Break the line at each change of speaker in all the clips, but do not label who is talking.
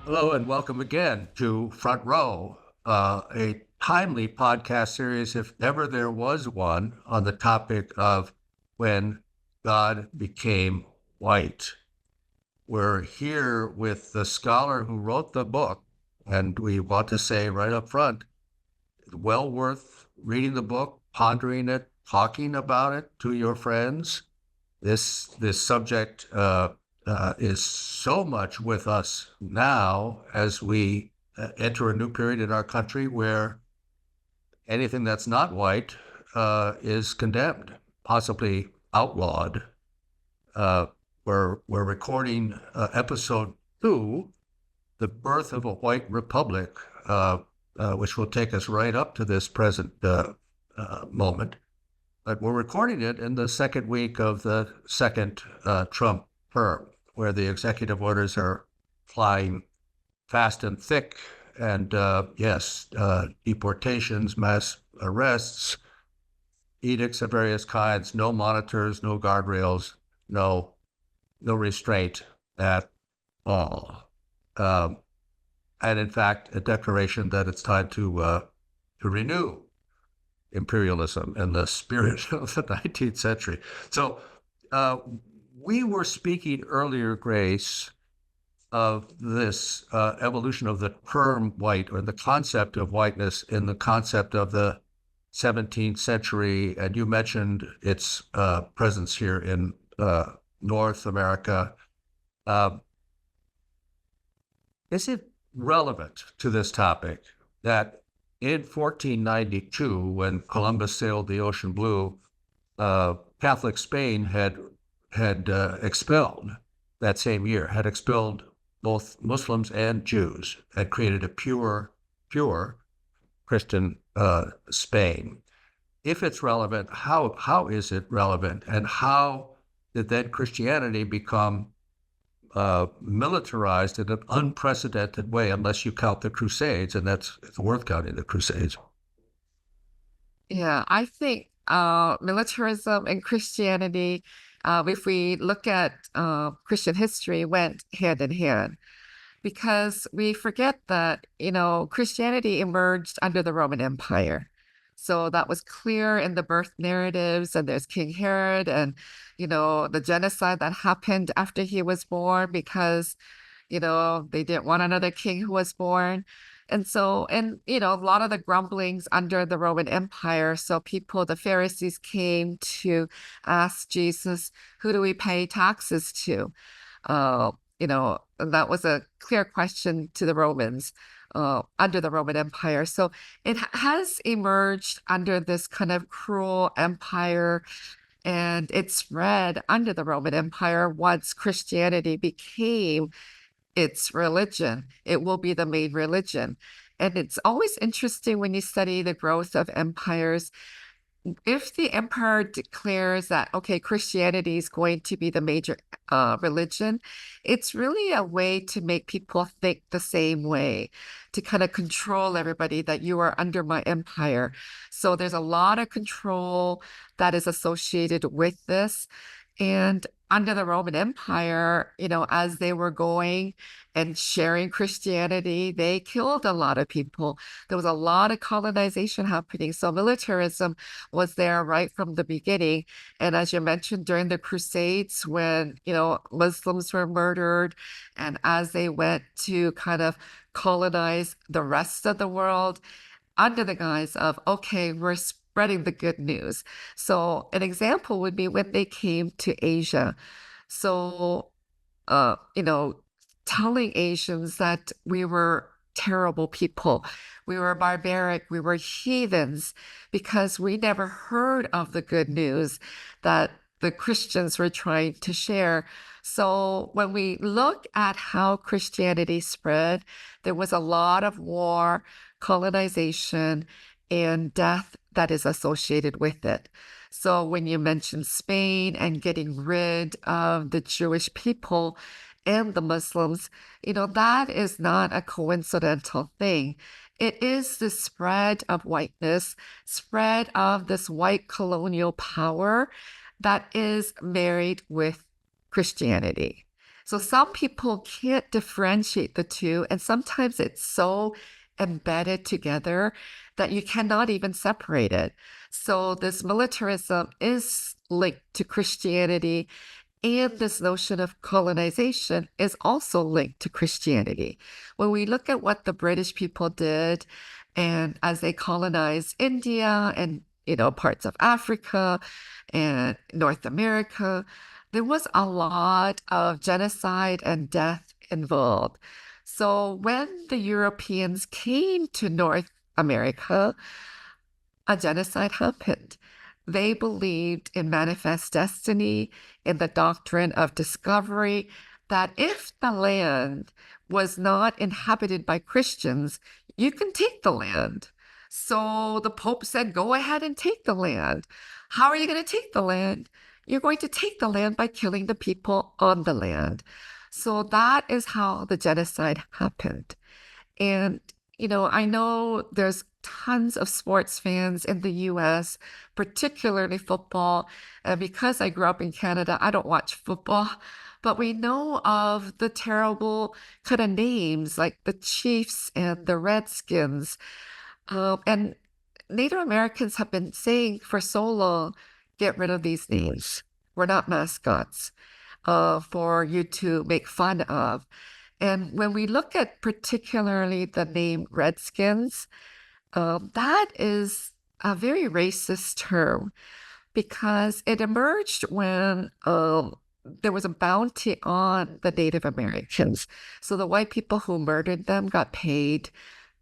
Hello and welcome again to Front Row, a timely podcast series, if ever there was one, on the topic of when God became white. We're here with the scholar who wrote the book, and we want to say right up front, well worth reading the book, pondering it, talking about it to your friends. This subject is so much with us now as we enter a new period in our country where anything that's not white is condemned, possibly outlawed. Uh, we're recording episode 2, The Birth of a White Republic, which will take us right up to this present moment. But we're recording it in the second week of the second Trump term, where the executive orders are flying fast and thick. And deportations, mass arrests, edicts of various kinds, no monitors, no guardrails, no restraint at all. And in fact, a declaration that it's time to renew imperialism in the spirit of the 19th century. So we were speaking earlier, Grace, of this evolution of the term white, or the concept of whiteness in the concept of the 17th century, and you mentioned its presence here in North America. Is it relevant to this topic that in 1492, when Columbus sailed the ocean blue, Catholic Spain had expelled that same year, had expelled both Muslims and Jews, had created a pure Christian Spain? If it's relevant, how is it relevant, and how did then Christianity become militarized in an unprecedented way, unless you count the Crusades, and it's worth counting the Crusades.
Yeah, I think militarism and Christianity, if we look at Christian history, went hand in hand because we forget that, Christianity emerged under the Roman Empire. So that was clear in the birth narratives, and there's King Herod and, the genocide that happened after he was born because they didn't want another king who was born. And so, a lot of the grumblings under the Roman Empire. So the Pharisees came to ask Jesus, who do we pay taxes to? That was a clear question to the Romans under the Roman Empire. So it has emerged under this kind of cruel empire, and it spread under the Roman Empire once Christianity became its religion. It will be the main religion. And it's always interesting when you study the growth of empires. If the emperor declares that, okay, Christianity is going to be the major religion, it's really a way to make people think the same way, to kind of control everybody that you are under my empire. So there's a lot of control that is associated with this. And under the Roman Empire, as they were going and sharing Christianity, they killed a lot of people. There was a lot of colonization happening. So militarism was there right from the beginning. And as you mentioned, during the Crusades, when, Muslims were murdered, and as they went to kind of colonize the rest of the world under the guise of, okay, we're spreading the good news. So an example would be when they came to Asia. So, telling Asians that we were terrible people, we were barbaric, we were heathens, because we never heard of the good news that the Christians were trying to share. So when we look at how Christianity spread, there was a lot of war, colonization, and death that is associated with it. So when you mention Spain and getting rid of the Jewish people and the Muslims, that is not a coincidental thing. It is the spread of whiteness, spread of this white colonial power that is married with Christianity. So some people can't differentiate the two, and sometimes it's so embedded together that you cannot even separate it. So this militarism is linked to Christianity, and this notion of colonization is also linked to Christianity. When we look at what the British people did, and as they colonized India and parts of Africa and North America, there was a lot of genocide and death involved. So when the Europeans came to North America, a genocide happened. They believed in manifest destiny, in the doctrine of discovery, that if the land was not inhabited by Christians, you can take the land. So the Pope said, go ahead and take the land. How are you going to take the land? You're going to take the land by killing the people on the land. So that is how the genocide happened. And, I know there's tons of sports fans in the US, particularly football. And because I grew up in Canada, I don't watch football, but we know of the terrible kind of names like the Chiefs and the Redskins. And Native Americans have been saying for so long, get rid of these names. We're not mascots for you to make fun of. And when we look at particularly the name Redskins, that is a very racist term because it emerged when there was a bounty on the Native Americans. So the white people who murdered them got paid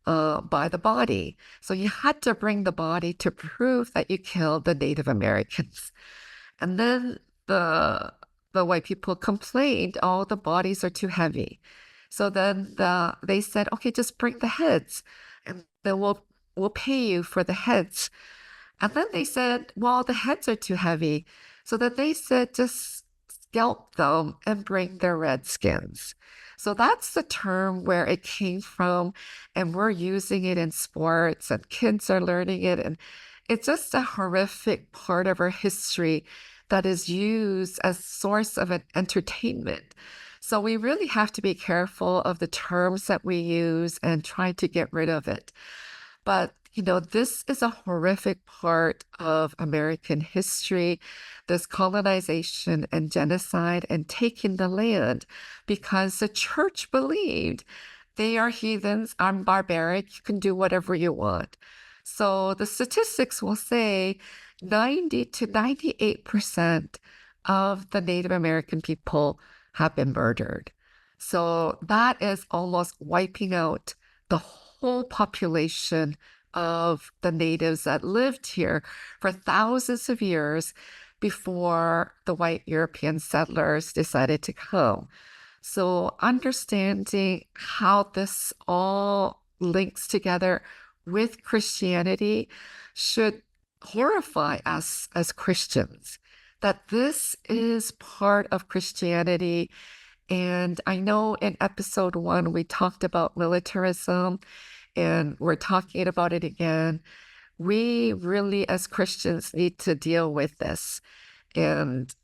by the body. So you had to bring the body to prove that you killed the Native Americans. And then the white people complained, oh, the bodies are too heavy. So then they said, okay, just bring the heads, and then we'll pay you for the heads. And then they said, well, the heads are too heavy. So then they said, just scalp them and bring their redskins. So that's the term where it came from, and we're using it in sports, and kids are learning it, and it's just a horrific part of our history that is used as source of an entertainment. So we really have to be careful of the terms that we use and try to get rid of it. But, this is a horrific part of American history, this colonization and genocide and taking the land, because the church believed they are heathens, I'm barbaric, you can do whatever you want. So the statistics will say 90 to 98% of the Native American people have been murdered. So that is almost wiping out the whole population of the natives that lived here for thousands of years before the white European settlers decided to come. So understanding how this all links together with Christianity should horrify us as Christians, that this is part of Christianity. And I know in episode 1, we talked about militarism, and we're talking about it again. We really, as Christians, need to deal with this. And,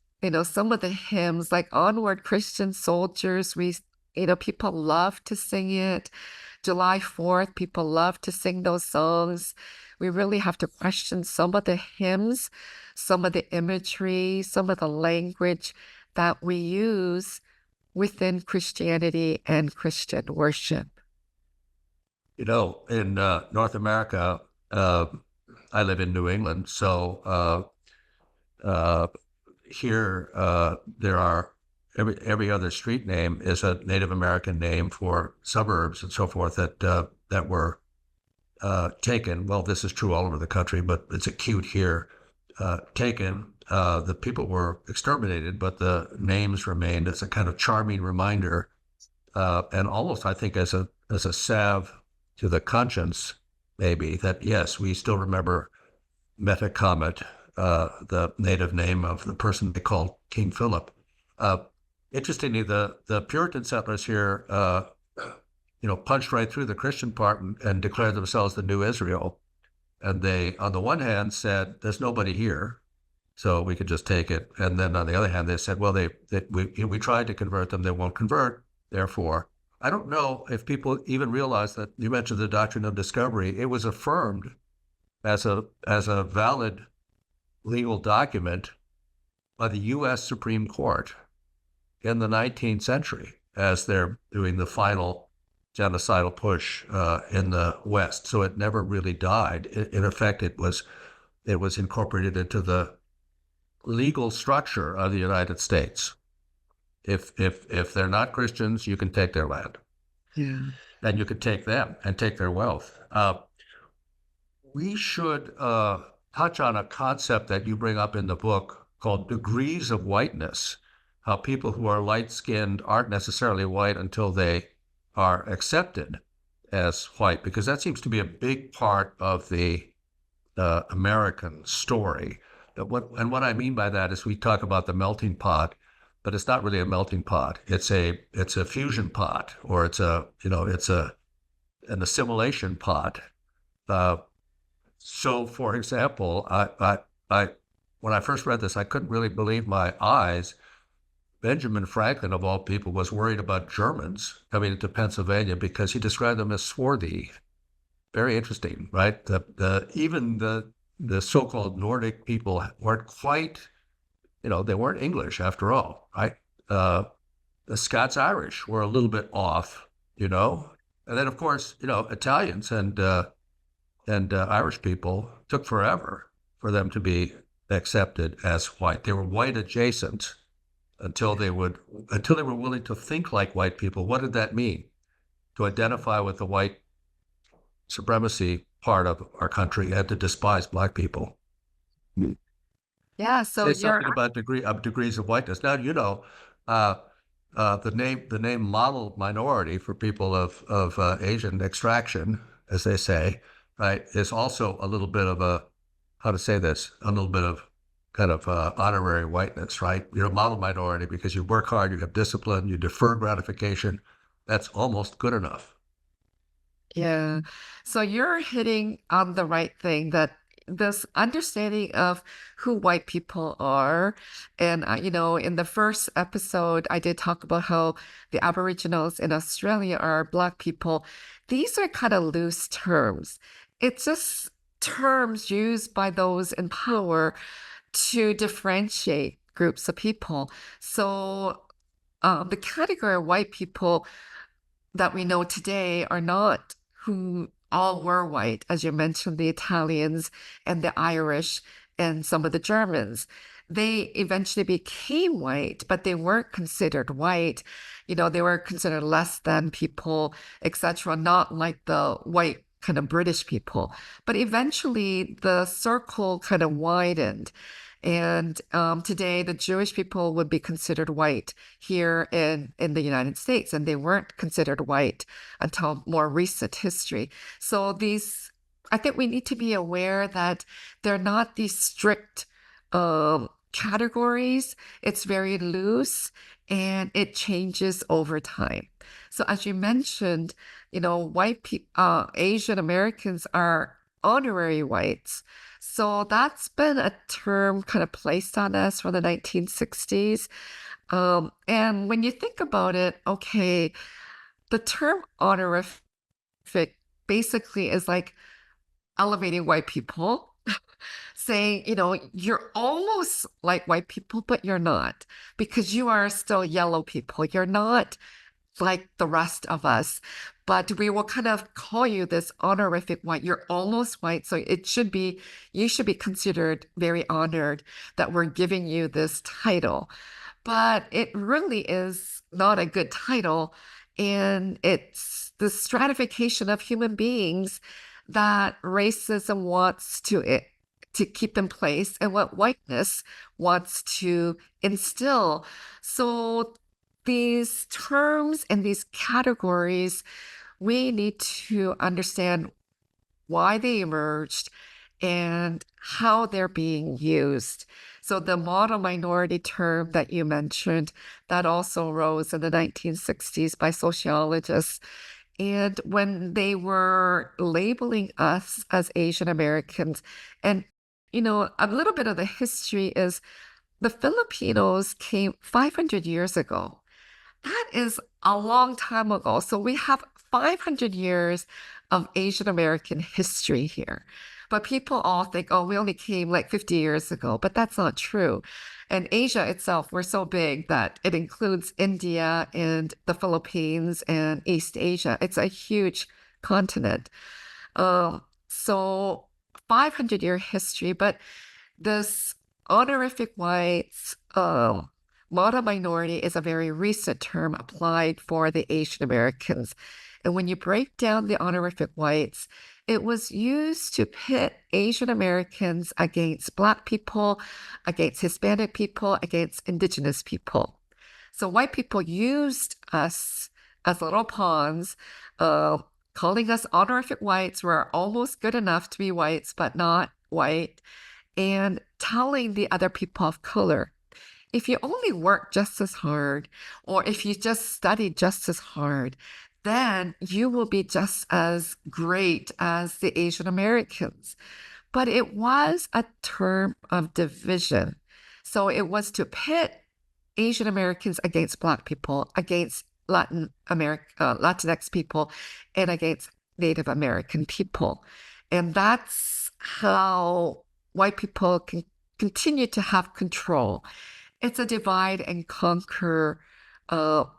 some of the hymns, like Onward Christian Soldiers, people love to sing it. July 4th, people love to sing those songs. We really have to question some of the hymns, some of the imagery, some of the language that we use within Christianity and Christian worship.
In North America, I live in New England, so here there are every other street name is a Native American name for suburbs and so forth that were taken. Well, this is true all over the country, but it's acute here. Taken. The people were exterminated, but the names remained as a kind of charming reminder, and almost, I think, as a salve to the conscience, maybe, that yes, we still remember Metacomet, the native name of the person they called King Philip. Interestingly, the Puritan settlers here, punched right through the Christian part and declared themselves the new Israel. And they, on the one hand, said, there's nobody here, so we could just take it. And then on the other hand, they said, well, we tried to convert them, they won't convert. Therefore, I don't know if people even realize that you mentioned the doctrine of discovery. It was affirmed as a valid legal document by the U.S. Supreme Court in the 19th century as they're doing the final genocidal push in the West. So it never really died. In effect, it was incorporated into the legal structure of the United States. If they're not Christians, you can take their land,
Yeah.
and you can take them and take their wealth. We should touch on a concept that you bring up in the book called degrees of whiteness. How people who are light-skinned aren't necessarily white until they are accepted as white, because that seems to be a big part of the American story. What I mean by that is we talk about the melting pot, but it's not really a melting pot. It's a fusion pot, or it's an assimilation pot. Uh, so, for example, I when I first read this, I couldn't really believe my eyes. Benjamin Franklin, of all people, was worried about Germans coming into Pennsylvania because he described them as swarthy. Very interesting, right? Even the so-called Nordic people weren't quite, they weren't English after all, right? The Scots-Irish were a little bit off, and then of course, Italians and Irish people took forever for them to be accepted as white. They were white adjacent until they were willing to think like white people. What did that mean? To identify with the white supremacy part of our country and to despise Black people.
Yeah. So
Say
you're
something about degrees of whiteness. Now, uh, the name model minority for people of Asian extraction, as they say, right, is also a little bit of how to say this, a little bit of kind of honorary whiteness, right? You're a model minority because you work hard, you have discipline, you defer gratification. That's almost good enough.
Yeah. So you're hitting on the right thing, that this understanding of who white people are. And, in the first episode, I did talk about how the Aboriginals in Australia are Black people. These are kind of loose terms. It's just terms used by those in power to differentiate groups of people. So the category of white people that we know today are not who all were white, as you mentioned, the Italians and the Irish and some of the Germans. They eventually became white, but they weren't considered white. They were considered less than people, etc., not like the white kind of British people. But eventually the circle kind of widened. And today, the Jewish people would be considered white here in the United States, and they weren't considered white until more recent history. So I think we need to be aware that they're not these strict categories. It's very loose, and it changes over time. So as you mentioned, white people, Asian Americans are honorary whites. So that's been a term kind of placed on us from the 1960s. And when you think about it, okay, the term honorific basically is like elevating white people, saying, you're almost like white people, but you're not, because you are still yellow people. You're not like the rest of us, but we will kind of call you this honorific white. You're almost white, so you should be considered very honored that we're giving you this title. But it really is not a good title, and it's the stratification of human beings that racism wants to keep in place, and what whiteness wants to instill. So these terms and these categories, we need to understand why they emerged and how they're being used. So the model minority term that you mentioned, that also arose in the 1960s by sociologists. And when they were labeling us as Asian Americans and A little bit of the history is the Filipinos came 500 years ago. That is a long time ago. So we have 500 years of Asian American history here. But people all think, oh, we only came like 50 years ago, but that's not true. And Asia itself, we're so big that it includes India and the Philippines and East Asia. It's a huge continent. So 500-year history, but this honorific whites, model minority is a very recent term applied for the Asian Americans. And when you break down the honorific whites, it was used to pit Asian Americans against Black people, against Hispanic people, against Indigenous people. So white people used us as little pawns, calling us honorific whites. We're almost good enough to be whites, but not white, and telling the other people of color, if you only work just as hard, or if you just study just as hard, then you will be just as great as the Asian Americans. But it was a term of division. So it was to pit Asian Americans against Black people, against Latinx people, and against Native American people. And that's how white people can continue to have control. It's a divide and conquer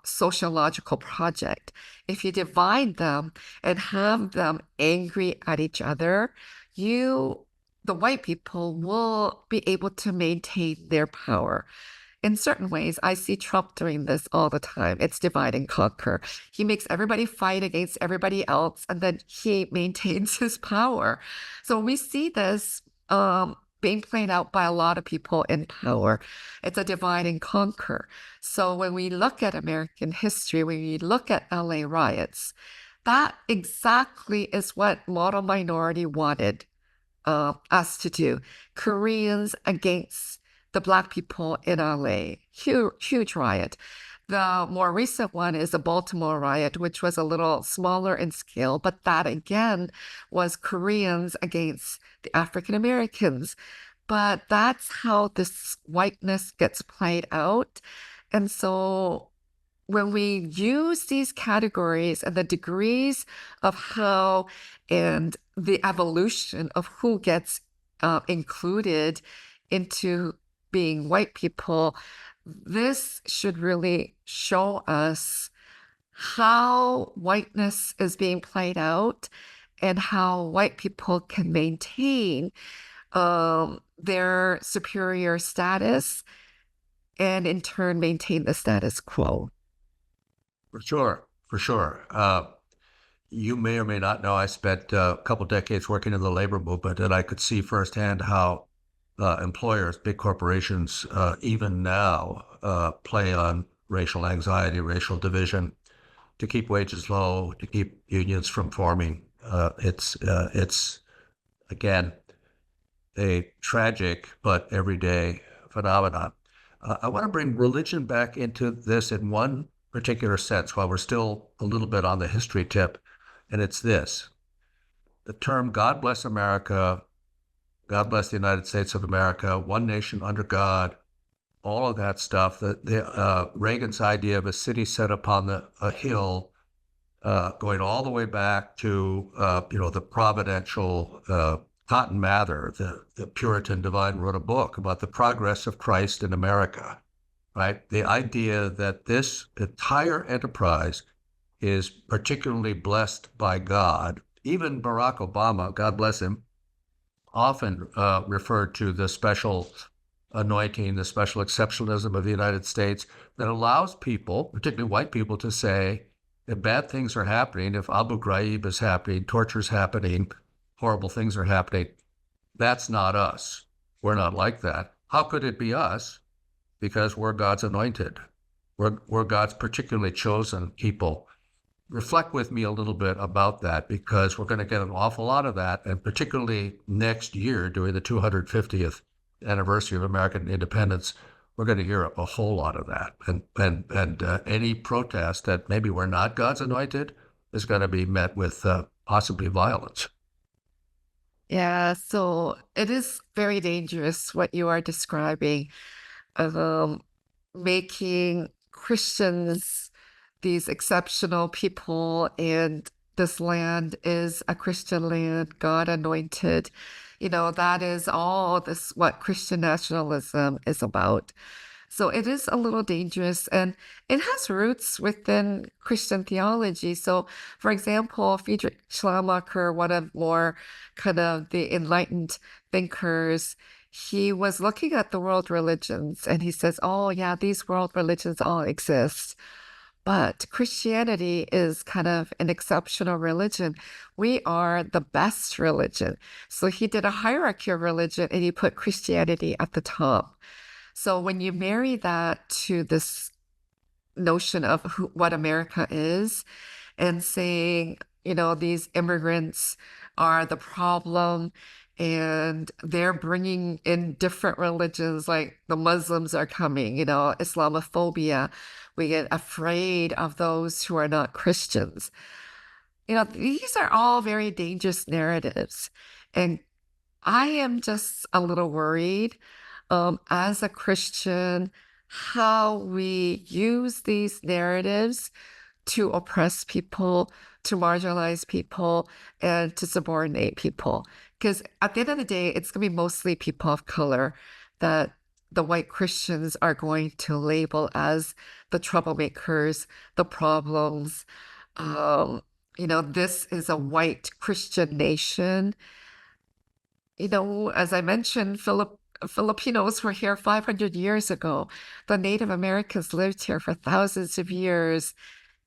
sociological project. If you divide them and have them angry at each other, the white people, will be able to maintain their power. In certain ways, I see Trump doing this all the time. It's divide and conquer. He makes everybody fight against everybody else, and then he maintains his power. So we see this being played out by a lot of people in power. It's a divide and conquer. So when we look at American history, when we look at LA riots, that exactly is what model minority wanted us to do. Koreans against the Black people in LA. Huge riot. The more recent one is the Baltimore riot, which was a little smaller in scale, but that again was Koreans against the African Americans. But that's how this whiteness gets played out. And so when we use these categories and the degrees of how and the evolution of who gets included into being white people, this should really show us how whiteness is being played out and how white people can maintain their superior status and in turn maintain the status quo.
For sure, for sure. You may or may not know, I spent a couple decades working in the labor movement, and I could see firsthand how employers, big corporations, even now, play on racial anxiety, racial division to keep wages low, to keep unions from forming. It's again a tragic but everyday phenomenon. I want to bring religion back into this in one particular sense while we're still a little bit on the history tip, and it's this. The term God bless America, God bless the United States of America, one nation under God, all of that stuff, Reagan's idea of a city set upon a hill, going all the way back to the providential Cotton Mather, the Puritan divine, wrote a book about the progress of Christ in America, right? The idea that this entire enterprise is particularly blessed by God. Even Barack Obama, God bless him, often referred to the special anointing, the special exceptionalism of the United States that allows people, particularly white people, to say, if bad things are happening, if Abu Ghraib is happening, torture's happening, horrible things are happening, that's not us. We're not like that. How could it be us? Because we're God's anointed. We're God's particularly chosen people. Reflect with me a little bit about that, because we're going to get an awful lot of that, and particularly next year during the 250th anniversary of American independence, we're going to hear a whole lot of that. And any protest that maybe we're not God's anointed is going to be met with possibly violence.
Yeah, so it is very dangerous what you are describing, um, making Christians these exceptional people, and this land is a Christian land, God anointed. That is all this what Christian nationalism is about. So it is a little dangerous, and it has roots within Christian theology. So, for example, Friedrich Schleiermacher, one of more kind of the enlightened thinkers, he was looking at the world religions and he says, oh, yeah, these world religions all exist. But Christianity is kind of an exceptional religion. We are the best religion. So he did a hierarchy of religion and he put Christianity at the top. So when you marry that to this notion of what America is, and saying, these immigrants are the problem, and they're bringing in different religions, like the Muslims are coming, Islamophobia. We get afraid of those who are not Christians. These are all very dangerous narratives. And I am just a little worried, as a Christian, how we use these narratives to oppress people, to marginalize people, and to subordinate people. Because at the end of the day, it's going to be mostly people of color that the white Christians are going to label as the troublemakers, the problems. Um, this is a white Christian nation. As I mentioned, Filipinos were here 500 years ago. The Native Americans lived here for thousands of years.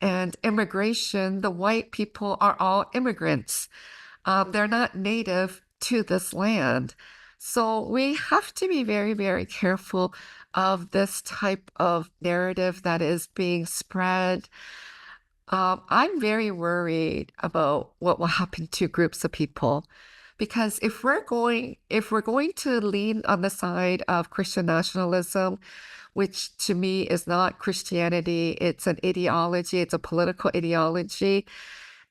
And immigration, the white people are all immigrants. They're not native to this land. So we have to be very, very careful of this type of narrative that is being spread. I'm very worried about what will happen to groups of people, because if we're going to lean on the side of Christian nationalism, which to me is not Christianity, it's an ideology, it's a political ideology,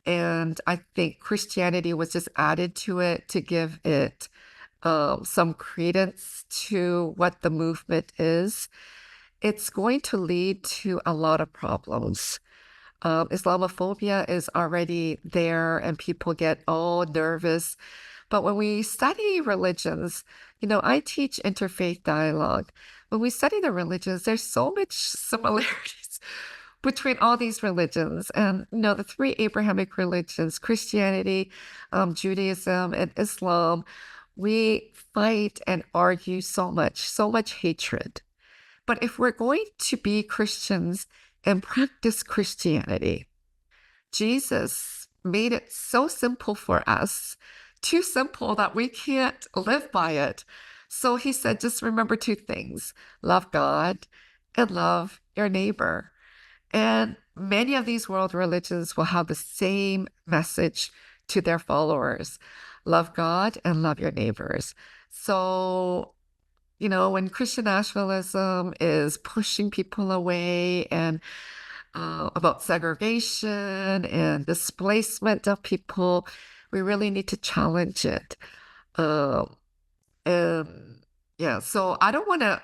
and I think Christianity was just added to it to give it some credence to what the movement is. It's going to lead to a lot of problems. Islamophobia is already there and people get all nervous. But when we study religions, I teach interfaith dialogue. When we study the religions, there's so much similarities between all these religions. And, the three Abrahamic religions, Christianity, Judaism, and Islam, we fight and argue so much hatred. But if we're going to be Christians and practice Christianity, Jesus made it so simple for us, too simple that we can't live by it. So he said, just remember two things: love God and love your neighbor. And many of these world religions will have the same message to their followers: love God and love your neighbors. So, when Christian nationalism is pushing people away and about segregation and displacement of people, we really need to challenge it. Um, and yeah, so I don't want to,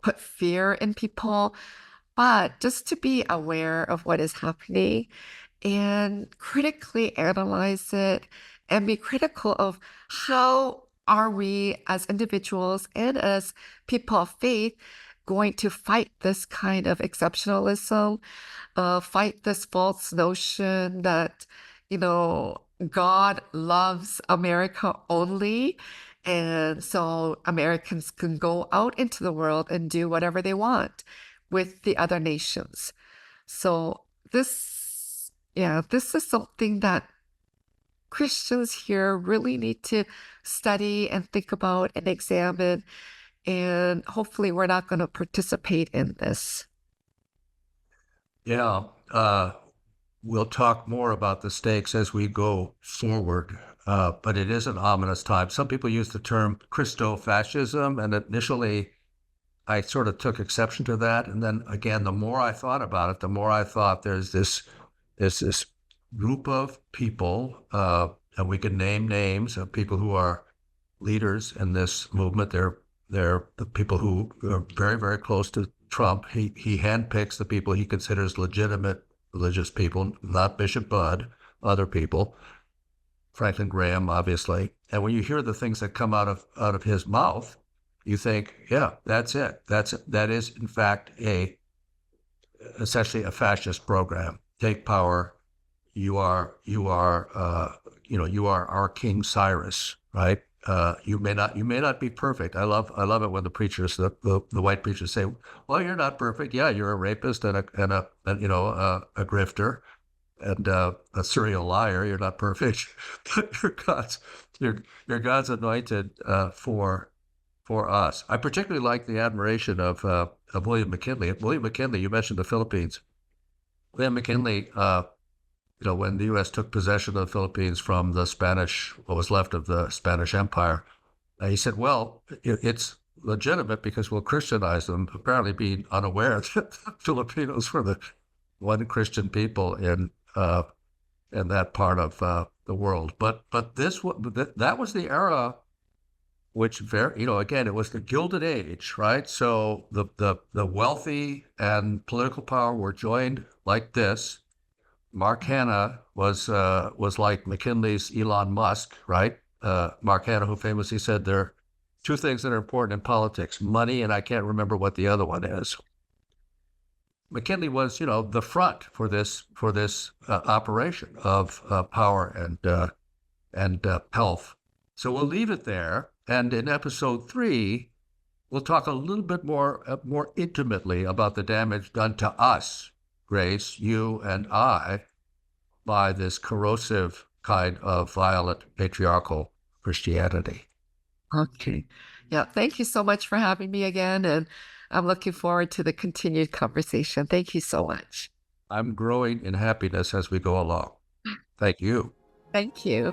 put fear in people, but just to be aware of what is happening and critically analyze it and be critical of how are we as individuals and as people of faith going to fight this kind of exceptionalism, fight this false notion that, you know, God loves America only. And so Americans can go out into the world and do whatever they want with the other nations. So this is something that Christians here really need to study and think about and examine. And hopefully, we're not going to participate in this.
Yeah, we'll talk more about the stakes as we go forward, but it is an ominous time. Some people use the term Christo-fascism, and initially I sort of took exception to that. And then again, the more I thought about it, the more I thought there's this group of people, and we can name names of people who are leaders in this movement. They're the people who are very, very close to Trump. He handpicks the people he considers legitimate religious people, not Bishop Budd, other people, Franklin Graham, obviously. And when you hear the things that come out of his mouth, you think, yeah, that's it. That is in fact essentially a fascist program. Take power. You are our King Cyrus, right? You may not be perfect. I love it when the preachers, the white preachers say, well, you're not perfect. Yeah, you're a rapist and a grifter and a serial liar. You're not perfect, but you're God's anointed for us. I particularly like the admiration of William McKinley. William McKinley, you mentioned the Philippines. William McKinley, when the U.S. took possession of the Philippines from what was left of the Spanish Empire, he said, well, it's legitimate because we'll Christianize them, apparently being unaware that the Filipinos were the one Christian people in that part of the world. But that was the era which again, it was the Gilded Age, right? So the wealthy and political power were joined like this. Mark Hanna was like McKinley's Elon Musk, right? Mark Hanna, who famously said there are two things that are important in politics: money, and I can't remember what the other one is. McKinley was, the front for this operation of power and health. So we'll leave it there. And in episode 3, we'll talk a little bit more intimately about the damage done to us, Grace, you and I, by this corrosive kind of violent patriarchal Christianity.
Okay. Yeah. Thank you so much for having me again. And I'm looking forward to the continued conversation. Thank you so much.
I'm growing in happiness as we go along. Thank you.
Thank you.